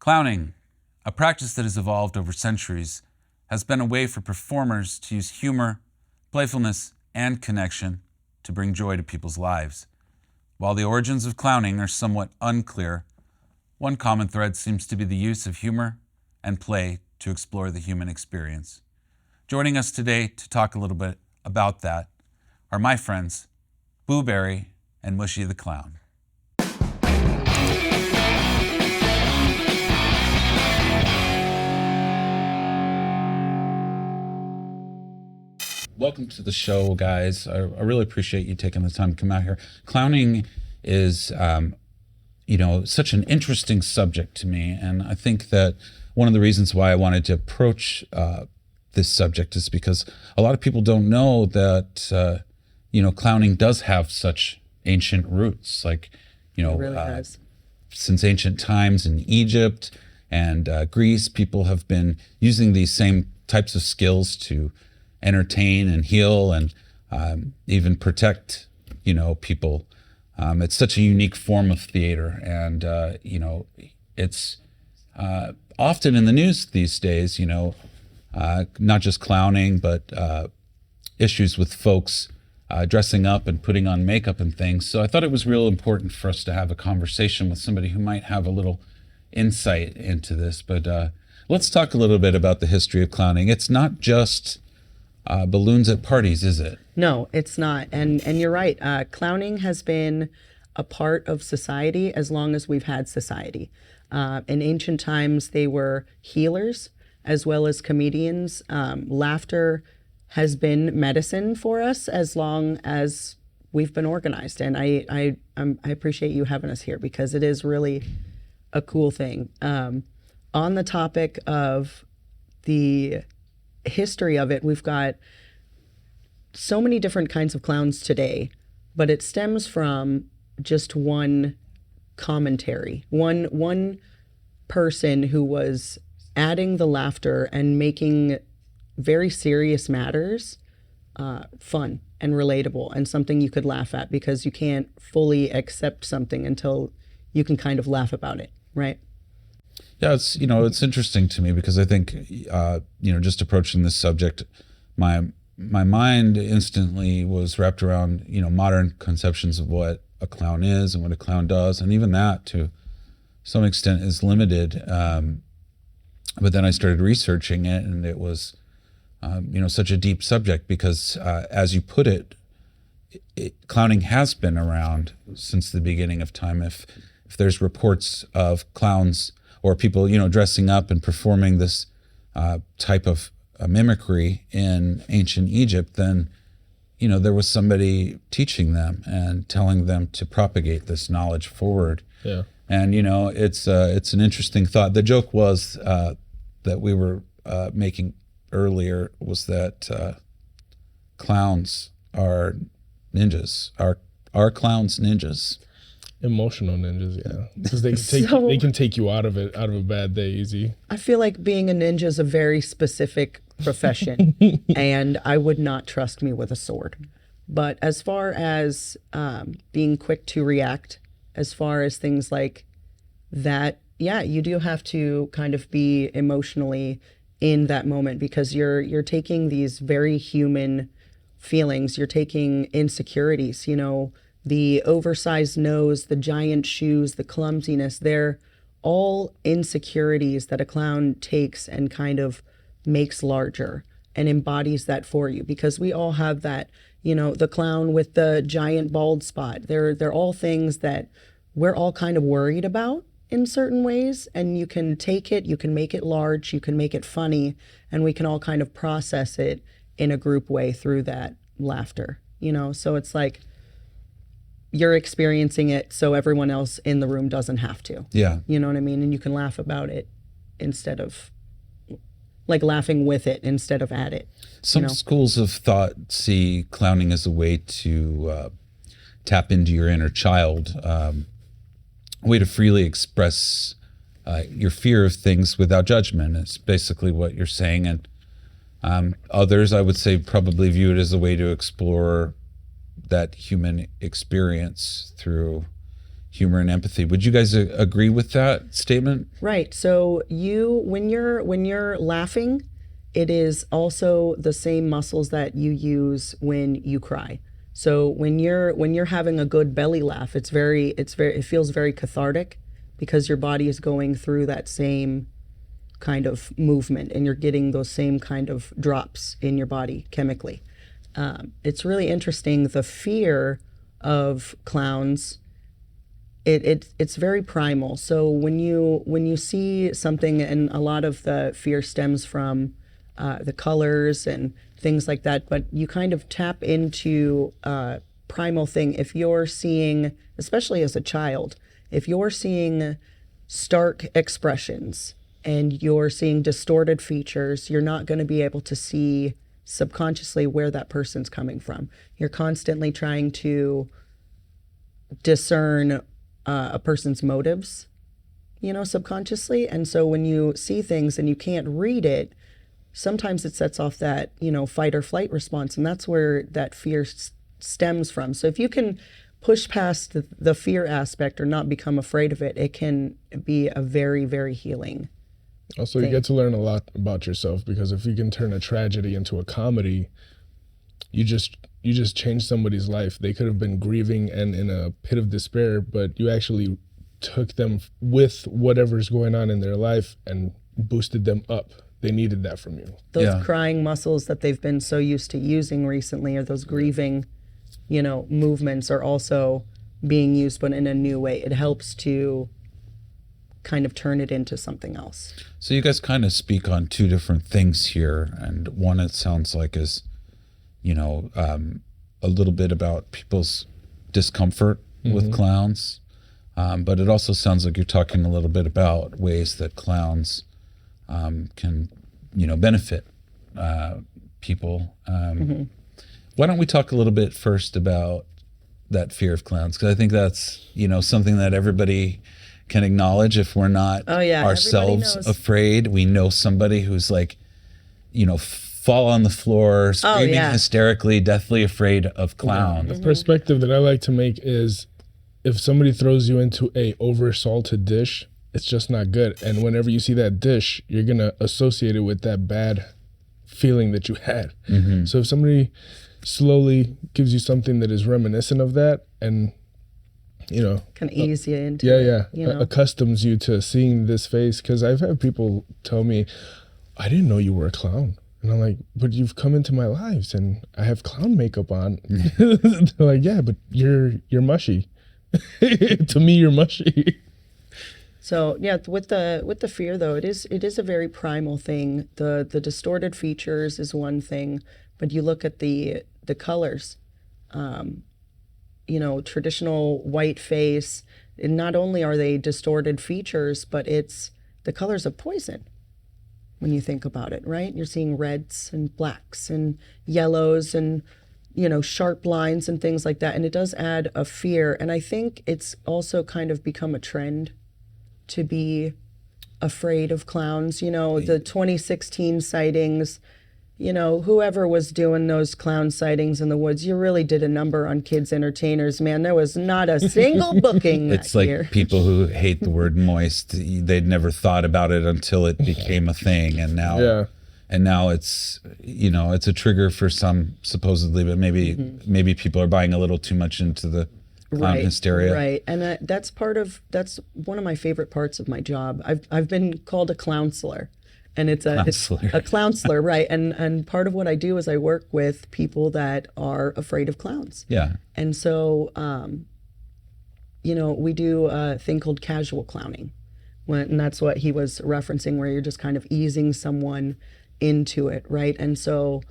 Clowning, a practice that has evolved over centuries, has been a way for performers to use humor, playfulness, and connection to bring joy to people's lives. While the origins of clowning are somewhat unclear, one common thread seems to be the use of humor and play to explore the human experience. Joining us today to talk a little bit about that are my friends, Blooberry and Mushie the Clown. Welcome to the show, guys. I really appreciate you taking the time to come out here. Clowning is, such an interesting subject to me, and I think that one of the reasons why I wanted to approach this subject is because a lot of people don't know that, clowning does have such ancient roots. Like, It really has. Since ancient times in Egypt and Greece, people have been using these same types of skills to entertain and heal and even protect, people. It's such a unique form of theater, and it's often in the news these days. Not just clowning, but issues with folks dressing up and putting on makeup and things. So I thought it was real important for us to have a conversation with somebody who might have a little insight into this. But let's talk a little bit about the history of clowning. It's not just balloons at parties, is it? No, it's not. And you're right. Clowning has been a part of society as long as we've had society. In ancient times, they were healers as well as comedians. Laughter has been medicine for us as long as we've been organized. And I appreciate you having us here because it is really a cool thing. On the topic of the history of it, we've got so many different kinds of clowns today, but it stems from just one commentary, one person who was adding the laughter and making very serious matters fun and relatable and something you could laugh at, because you can't fully accept something until you can kind of laugh about it, right? Yeah, it's interesting to me because I think, just approaching this subject, my mind instantly was wrapped around, modern conceptions of what a clown is and what a clown does. And even that, to some extent, is limited. But then I started researching it, and it was, such a deep subject because, as you put it, clowning has been around since the beginning of time. If there's reports of clowns or people, dressing up and performing this type of mimicry in ancient Egypt, then, there was somebody teaching them and telling them to propagate this knowledge forward. Yeah. And, it's an interesting thought. The joke was that we were making earlier was that clowns are ninjas. Are clowns ninjas? Emotional ninjas, yeah, because they can take you out of a bad day easy. I feel like being a ninja is a very specific profession, and I would not trust me with a sword. But as far as being quick to react, as far as things like that, yeah, you do have to kind of be emotionally in that moment, because you're taking these very human feelings. You're taking insecurities, the oversized nose, the giant shoes, the clumsiness. They're all insecurities that a clown takes and kind of makes larger and embodies that for you, because we all have that, the clown with the giant bald spot. They're all things that we're all kind of worried about in certain ways, and you can take it, you can make it large, you can make it funny, and we can all kind of process it in a group way through that laughter, so it's like you're experiencing it so everyone else in the room doesn't have to. Yeah. You know what I mean? And you can laugh about it instead of, like, laughing with it instead of at it. Some schools of thought see clowning as a way to tap into your inner child, a way to freely express your fear of things without judgment. It's basically what you're saying. And others, I would say, probably view it as a way to explore that human experience through, humor and empathy. Would you guys agree with that statement? Right. So when you're laughing, it is also the same muscles that you use when you cry. So when you're having a good belly laugh, it feels very cathartic because your body is going through that same kind of movement and you're getting those same kind of drops in your body chemically. It's really interesting. The fear of clowns, it's very primal. So when you see something, and a lot of the fear stems from the colors and things like that, but you kind of tap into a primal thing. If you're seeing, especially as a child, if you're seeing stark expressions and you're seeing distorted features, you're not going to be able to see subconsciously where that person's coming from. You're constantly trying to discern a person's motives, subconsciously. And so when you see things and you can't read it, sometimes it sets off that, fight or flight response. And that's where that fear stems from. So if you can push past the fear aspect or not become afraid of it, it can be a very, very healing Also, thing. You get to learn a lot about yourself, because if you can turn a tragedy into a comedy, you just changed somebody's life. They could have been grieving and in a pit of despair, but you actually took them with whatever's going on in their life and boosted them up. They needed that from you. Those crying muscles that they've been so used to using recently, or those grieving, movements, are also being used, but in a new way. It helps to kind of turn it into something else. So you guys kind of speak on two different things here, and one, it sounds like, is a little bit about people's discomfort with clowns, but it also sounds like you're talking a little bit about ways that clowns can benefit people. Why don't we talk a little bit first about that fear of clowns, because I think that's something that everybody can acknowledge. If we're not ourselves afraid, we know somebody who's like fall on the floor screaming hysterically, deathly afraid of clowns. The perspective that I like to make is, if somebody throws you into a over-salted dish, it's just not good. And whenever you see that dish, you're going to associate it with that bad feeling that you had. So if somebody slowly gives you something that is reminiscent of that, and can ease you into it, accustoms you to seeing this face. Because I've had people tell me, I didn't know you were a clown. And I'm like, but you've come into my lives and I have clown makeup on. They're like, yeah, but you're mushy. To me, you're mushy. So with the fear though, it is a very primal thing. The distorted features is one thing, but you look at the colors, traditional white face, and not only are they distorted features, but it's the colors of poison. When you think about it, right? You're seeing reds and blacks and yellows and, sharp lines and things like that. And it does add a fear. And I think it's also kind of become a trend to be afraid of clowns. The 2016 sightings, whoever was doing those clown sightings in the woods, you really did a number on kids entertainers, man. There was not a single booking that It's like year. People who hate the word moist, they'd never thought about it until it became a thing, and now it's it's a trigger for some, supposedly, but maybe people are buying a little too much into the clown hysteria. Right, and that's one of my favorite parts of my job. I've been called a clownselor. And it's a clownselor, right? And part of what I do is I work with people that are afraid of clowns. Yeah. And so, we do a thing called casual clowning, and that's what he was referencing, where you're just kind of easing someone into it, right? And so,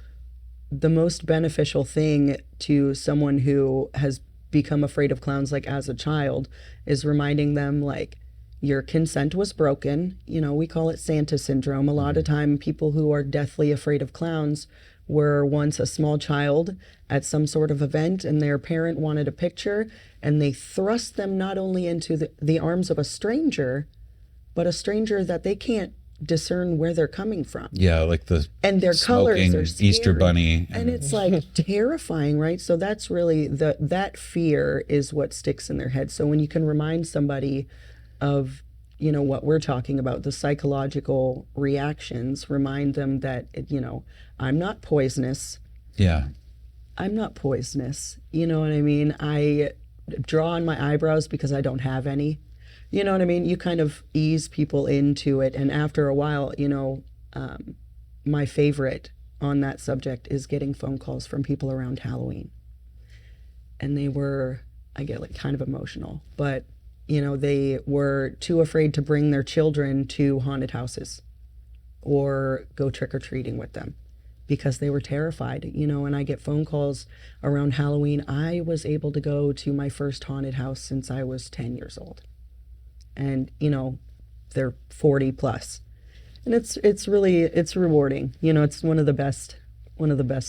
the most beneficial thing to someone who has become afraid of clowns, like as a child, is reminding them, like, your consent was broken. We call it Santa syndrome. A lot of time, people who are deathly afraid of clowns were once a small child at some sort of event, and their parent wanted a picture, and they thrust them not only into the arms of a stranger, but a stranger that they can't discern where they're coming from. Yeah, like the And their colors smoking are scary. Easter bunny. And it's like terrifying, right? So that's really that fear is what sticks in their head. So when you can remind somebody of, you know, what we're talking about, the psychological reactions, remind them that, you know, I'm not poisonous. Yeah. I'm not poisonous. You know what I mean? I draw on my eyebrows because I don't have any. You know what I mean? You kind of ease people into it. And after a while, you know, my favorite on that subject is getting phone calls from people around Halloween. And I get like kind of emotional, but you know, they were too afraid to bring their children to haunted houses or go trick-or-treating with them because they were terrified, you know. And I get phone calls around Halloween. I was able to go to my first haunted house since I was 10 years old. And, you know, they're 40 plus. And it's rewarding. You know, it's one of the best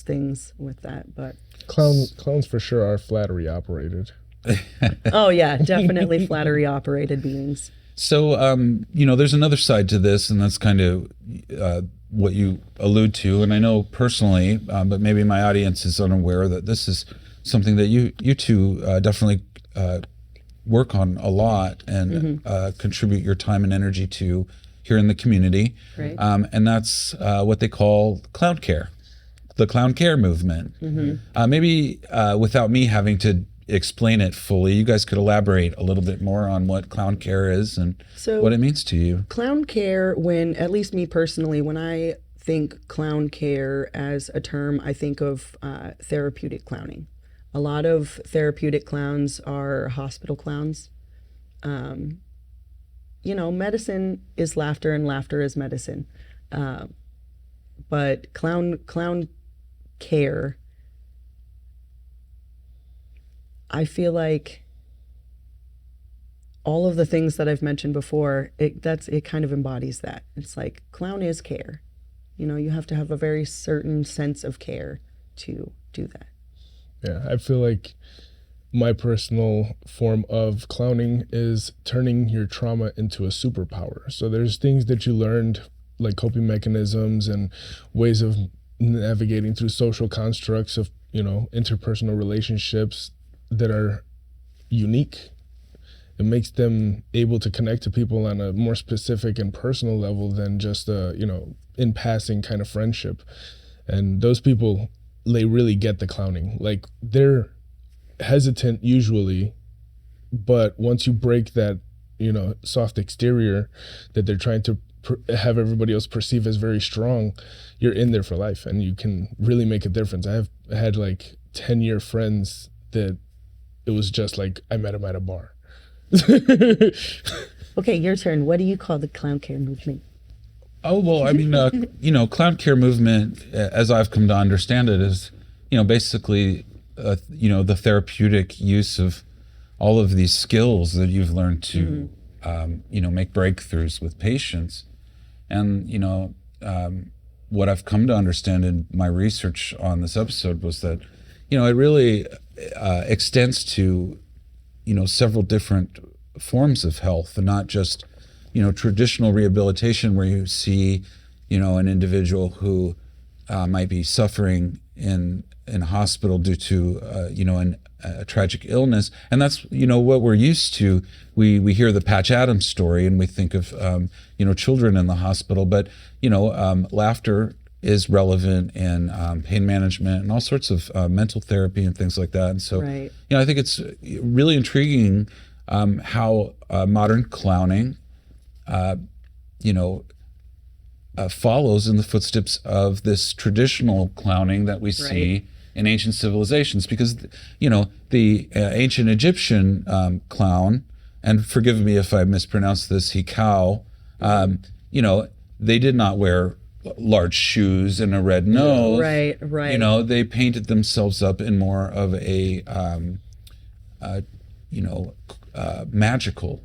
things with that. But clowns for sure are flattery operated. Oh yeah, definitely flattery operated beings. So, you know, there's another side to this, and that's kind of what you allude to. And I know personally, but maybe my audience is unaware that this is something that you two definitely work on a lot and contribute your time and energy to here in the community. Right. And that's what they call clown care, the clown care movement. Maybe without me having to explain it fully, you guys could elaborate a little bit more on what clown care is and what it means to you. Clown care, at least me personally, when I think clown care as a term, I think of therapeutic clowning. A lot of therapeutic clowns are hospital clowns. You know, medicine is laughter and laughter is medicine. But clown care, I feel like all of the things that I've mentioned before, it kind of embodies that. It's like clown is care. You know, you have to have a very certain sense of care to do that. Yeah, I feel like my personal form of clowning is turning your trauma into a superpower. So there's things that you learned, like coping mechanisms and ways of navigating through social constructs of, you know, interpersonal relationships that are unique. It makes them able to connect to people on a more specific and personal level than just a, you know, in passing kind of friendship. And those people, they really get the clowning. Like, they're hesitant usually, but once you break that, you know, soft exterior that they're trying to have everybody else perceive as very strong, you're in there for life and you can really make a difference. I have had like 10-year friends that it was just like I met him at a bar. Okay, your turn. What do you call the clown care movement? Oh, well, I mean, you know, clown care movement, as I've come to understand it, is, you know, basically, you know, the therapeutic use of all of these skills that you've learned to, you know, make breakthroughs with patients. And, you know, what I've come to understand in my research on this episode was that, you know, it really extends to, you know, several different forms of health, and not just, you know, traditional rehabilitation where you see, you know, an individual who might be suffering in hospital due to, you know, a tragic illness. And that's, you know, what we're used to. We hear the Patch Adams story and we think of, you know, children in the hospital, but, you know, laughter is relevant in pain management and all sorts of mental therapy and things like that. And so, Right. you know, I think it's really intriguing how modern clowning, you know, follows in the footsteps of this traditional clowning that we see in ancient civilizations. Because, you know, the ancient Egyptian clown, and forgive me if I mispronounce this, Hikau, you know, they did not wear large shoes and a red nose. Right. You know, they painted themselves up in more of a, you know, magical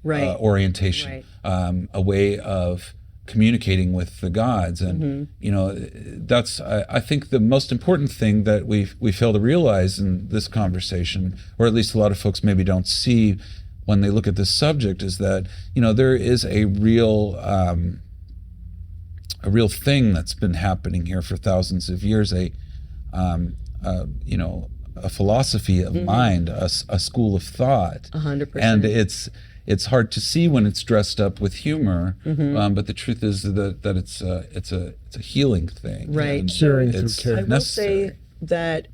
orientation, a way of communicating with the gods. And, you know, that's, I think the most important thing that we fail to realize in this conversation, or at least a lot of folks maybe don't see when they look at this subject, is that, you know, there is a real real thing that's been happening here for thousands of years, a philosophy of mind, a school of thought. 100%. And it's hard to see when it's dressed up with humor, but the truth is that it's a healing thing. Right. And Curing through it's care. I will necessary. say that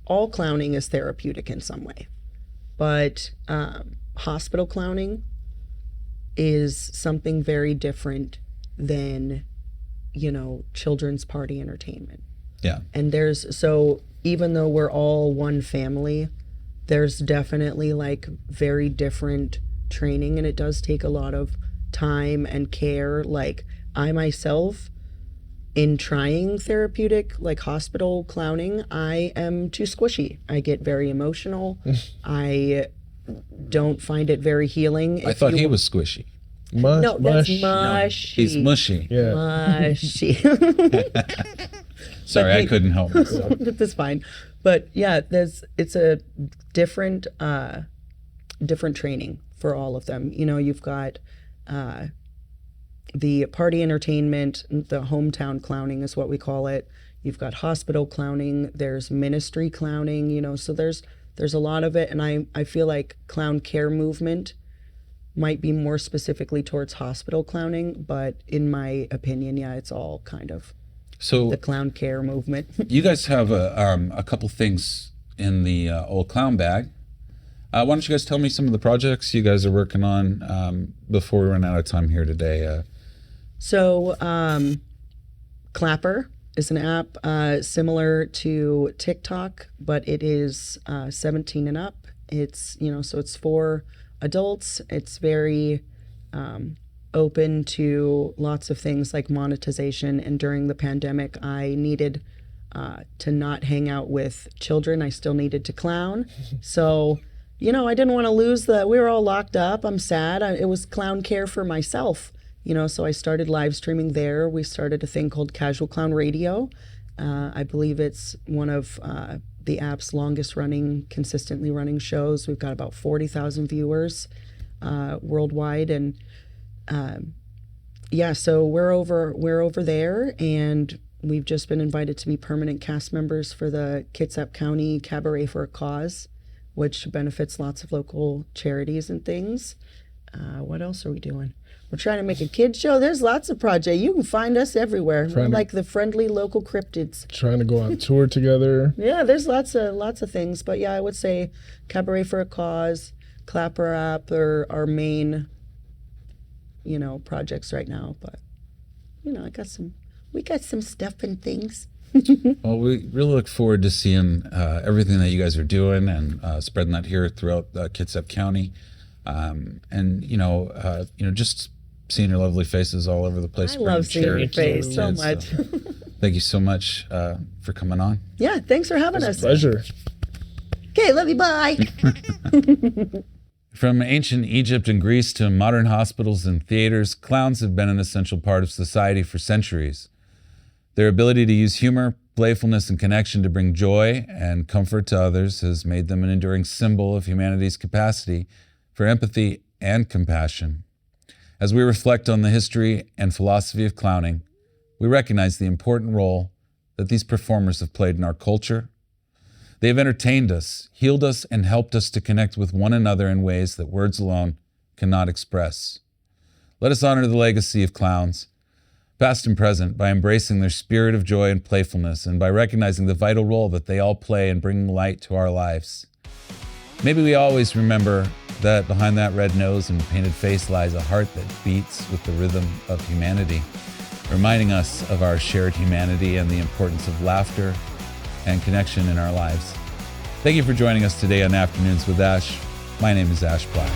all clowning is therapeutic in some way, but hospital clowning is something very different than, children's party entertainment. Yeah. And so even though we're all one family, there's definitely like very different training, and it does take a lot of time and care. Like I myself, in trying therapeutic, like hospital clowning, I am too squishy. I get very emotional. I don't find it very healing. I thought he was squishy. No, that's Mush. mushy. He's mushy. Yeah. Mushy. Sorry, I couldn't help myself. That's fine. But yeah, it's a different training for all of them. You've got the party entertainment, the hometown clowning is what we call it. You've got hospital clowning, there's ministry clowning, so there's a lot of it. And I feel like clown care movement might be more specifically towards hospital clowning, but in my opinion, yeah, it's all kind of So the clown care movement. you guys have a couple things in the old clown bag. Why don't you guys tell me some of the projects you guys are working on before we run out of time here today? So Clapper is an app similar to TikTok, but it is 17 and up. It's, so it's for adults. It's very open to lots of things like monetization. And during the pandemic, I needed to not hang out with children. I still needed to clown. So, I didn't want to lose we were all locked up. I'm sad. It was clown care for myself, so I started live streaming there. We started a thing called Casual Clown Radio. I believe it's one of the app's longest running, consistently running shows. We've got about 40,000 viewers worldwide. And so we're over there, and we've just been invited to be permanent cast members for the Kitsap County Cabaret for a Cause, which benefits lots of local charities and things. What else are we doing? We're trying to make a kids show. There's lots of projects. You can find us everywhere. We're like the friendly local cryptids. Trying to go on tour together. Yeah, there's lots of things. But yeah, I would say Cabaret for a Cause, Clapper app are our main, projects right now. But we got some stuff and things. Well, we really look forward to seeing everything that you guys are doing and spreading that here throughout Kitsap County, and just seeing your lovely faces all over the place. I love seeing your face so much. Thank you so much for coming on. Yeah, thanks for having us. Pleasure. Okay, love you. Bye. From ancient Egypt and Greece to modern hospitals and theaters, clowns have been an essential part of society for centuries. Their ability to use humor, playfulness, and connection to bring joy and comfort to others has made them an enduring symbol of humanity's capacity for empathy and compassion. As we reflect on the history and philosophy of clowning, we recognize the important role that these performers have played in our culture. They have entertained us, healed us, and helped us to connect with one another in ways that words alone cannot express. Let us honor the legacy of clowns, past and present, by embracing their spirit of joy and playfulness, and by recognizing the vital role that they all play in bringing light to our lives. Maybe we always remember that behind that red nose and painted face lies a heart that beats with the rhythm of humanity, reminding us of our shared humanity and the importance of laughter and connection in our lives. Thank you for joining us today on Afternoons with Ash. My name is Ash Black.